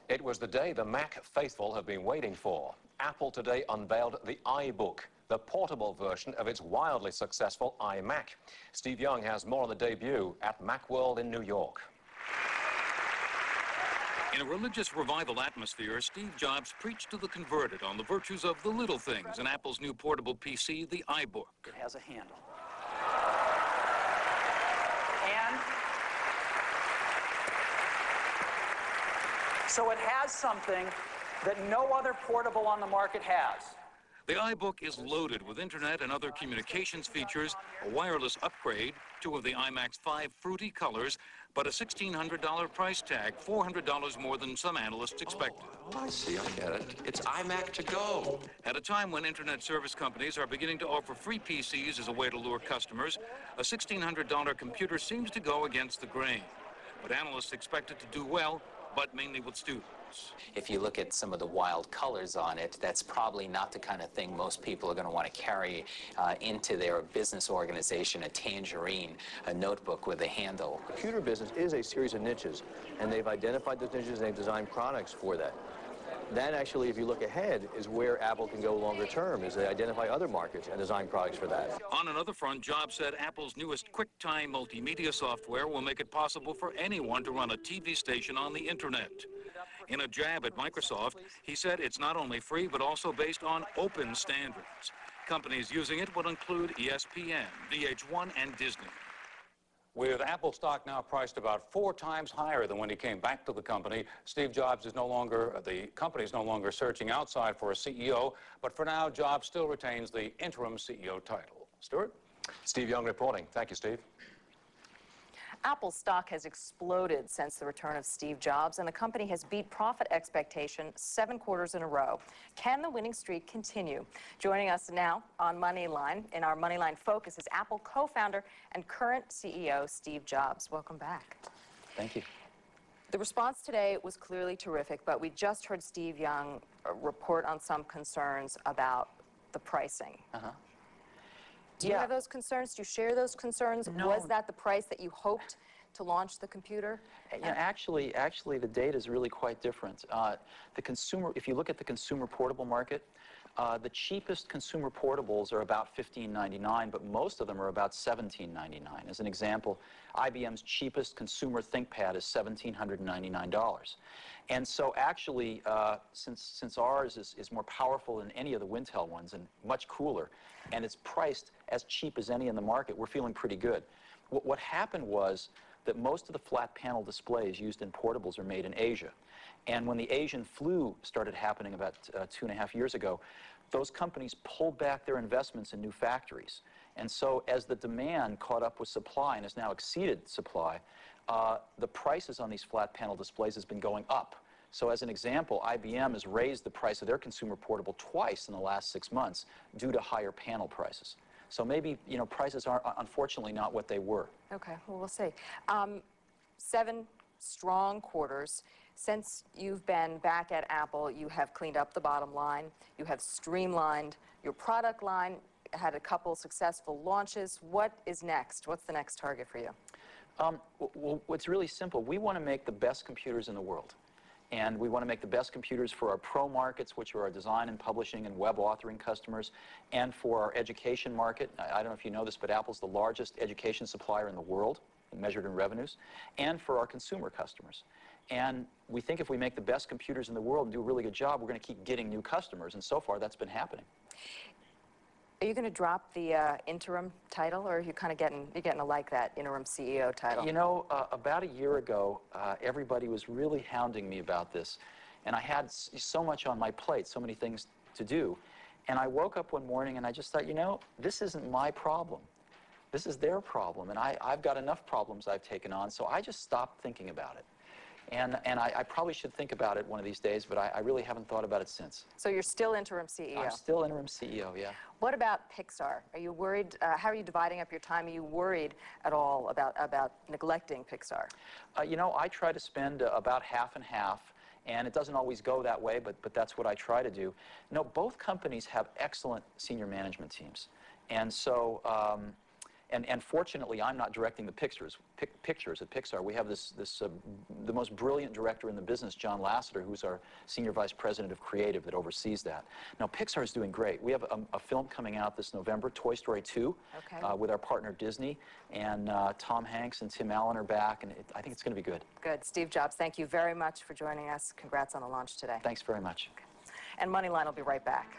It was the day the Mac faithful have been waiting for. Apple today unveiled the iBook, the portable version of its wildly successful iMac. Steve Young has more on the debut at Macworld in New York. In a religious revival atmosphere, Steve Jobs preached to the converted on the virtues of the little things in Apple's new portable PC, the iBook. It has a handle. And so it has something that no other portable on the market has. The iBook is loaded with internet and other communications features, a wireless upgrade, two of the iMac's 5 fruity colors, but a $1,600 price tag, $400 more than some analysts expected. Oh, I see, I get it. It's iMac to go. At a time when internet service companies are beginning to offer free PCs as a way to lure customers, a $1,600 computer seems to go against the grain. But analysts expect it to do well, but mainly with students. If you look at some of the wild colors on it, that's probably not the kind of thing most people are going to want to carry into their business organization, a tangerine, a notebook with a handle. Computer business is a series of niches, and they've identified those niches and they've designed products for that. That actually, if you look ahead, is where Apple can go longer term, is they identify other markets and design products for that. On another front, Jobs said Apple's newest QuickTime multimedia software will make it possible for anyone to run a TV station on the internet. In a jab at Microsoft, he said it's not only free, but also based on open standards. Companies using it will include ESPN, VH1, and Disney. With Apple stock now priced about 4 times higher than when he came back to the company, Steve Jobs is no longer, the company is no longer searching outside for a CEO, but for now, Jobs still retains the interim CEO title. Stuart? Steve Young reporting. Thank you, Steve. Apple stock has exploded since the return of Steve Jobs, and the company has beat profit expectation 7 quarters in a row. Can the winning streak continue? Joining us now on Moneyline, in our Moneyline Focus, is Apple co-founder and current CEO Steve Jobs. Welcome back. Thank you. The response today was clearly terrific, but we just heard Steve Young report on some concerns about the pricing. Do you have those concerns? Do you share those concerns? No. Was that the price that you hoped to launch the computer? Yeah, actually, the data is really quite different. The consumer, if you look at the consumer portable market, the cheapest consumer portables are about $15.99, but most of them are about $17.99. As an example, IBM's cheapest consumer ThinkPad is $1,799. And so actually, since ours is more powerful than any of the Wintel ones and much cooler, and it's priced as cheap as any in the market, we're feeling pretty good. What happened was that most of the flat panel displays used in portables are made in Asia. And when the Asian flu started happening about 2.5 years ago, those companies pulled back their investments in new factories. And so as the demand caught up with supply and has now exceeded supply, the prices on these flat panel displays has been going up. So as an example, IBM has raised the price of their consumer portable twice in the last 6 months due to higher panel prices. So maybe, you know, prices are unfortunately not what they were. Okay, well, we'll see. 7 strong quarters. Since you've been back at Apple, you have cleaned up the bottom line. You have streamlined your product line, had a couple successful launches. What is next? What's the next target for you? Well, it's really simple. We want to make the best computers in the world. And we want to make the best computers for our pro markets, which are our design and publishing and web authoring customers, and for our education market. I don't know if you know this, but Apple's the largest education supplier in the world, measured in revenues, and for our consumer customers. And we think if we make the best computers in the world and do a really good job, we're going to keep getting new customers, and so far that's been happening. Are you going to drop the interim title, or are you kind of getting to like that interim CEO title? You know, about a year ago, everybody was really hounding me about this, and I had so much on my plate, so many things to do, and I woke up one morning and I just thought, you know, this isn't my problem. This is their problem, and I've got enough problems I've taken on, so I just stopped thinking about it. And I probably should think about it one of these days, but I really haven't thought about it since. So you're still interim CEO? I'm still interim CEO, yeah. What about Pixar? Are you worried? How are you dividing up your time? Are you worried at all about neglecting Pixar? You know, I try to spend about half and half, and it doesn't always go that way, but that's what I try to do. No, both companies have excellent senior management teams. And so And fortunately, I'm not directing the pictures at Pixar. We have the most brilliant director in the business, John Lasseter, who's our Senior Vice President of Creative that oversees that. Now, Pixar is doing great. We have a film coming out this November, Toy Story 2, with our partner Disney, and Tom Hanks and Tim Allen are back, and I think it's going to be good. Good. Steve Jobs, thank you very much for joining us. Congrats on the launch today. Thanks very much. And Moneyline will be right back.